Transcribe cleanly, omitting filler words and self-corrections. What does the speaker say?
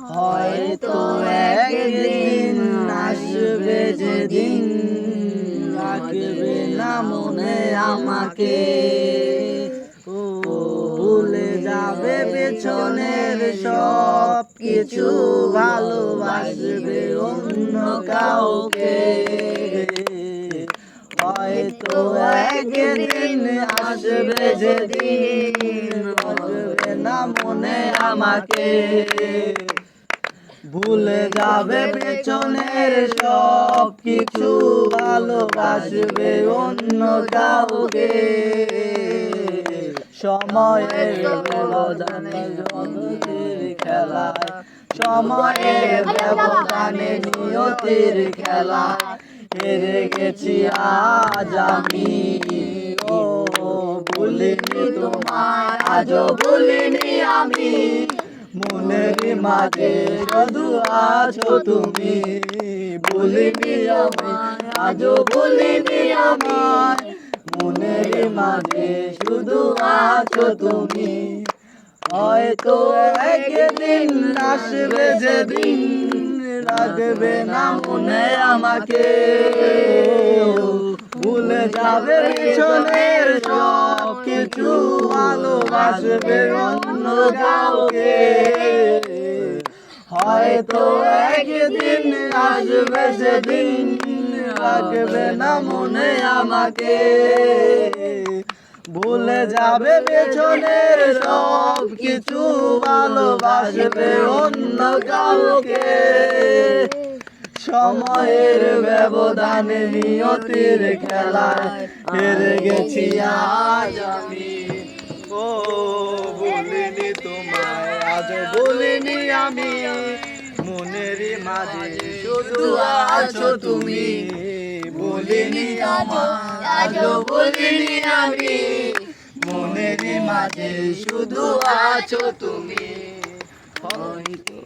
হয়তো একদিন আসবে যেদিন রাখবে না মনে আমাকে, ও ভুলে যাবে পেছনের সব কিছু, ভালোবাসবে অন্য কাউকে। হয়তো একদিন আসবে যেদিন রাখবে না মনে আমাকে, ভুলে যাবে পেছনের সব কিছু, ভালোবাসবে অন্য কাউকে। সময়ের ব্যবধানে নিয়তির খেলায়, সময়ের ব্যবধানে নিয়তির খেলায় হেরে গেছি আজ আমি। ও ভুলিনি তোমায়, আজও ভুলিনি আমি, মনের মাঝে শুধু আছো তুমি। ভুলিনি আমায়, আজও ভুলিনি আমি, মনের মাঝে শুধু আছো তুমি। হয়তো একদিন আসবে যেদিন রাখবে না মনে আমাকে, ভুলে যাবে পেছনের সব কিছু, ভালোবাসবে অন্য কাউকে। হয়তো একদিন আসবে সেদিন রাখবে না মনে আমাকে, ভুলে যাবে পেছনের সব কিছু, ভালোবাসবে অন্য কাউকে। সময়ের ব্যবধানে নিয়তির খেলায় হেরে গেছি আজ আমি। ও ভুলিনি তোমায়, আজ ভুলিনি আমি, মনের মাঝে শুধু আছো তুমি। ভুলিনি আমায়, আজও ভুলিনি আমি, মনের মাঝে শুধু আছো তুমি। হয়তো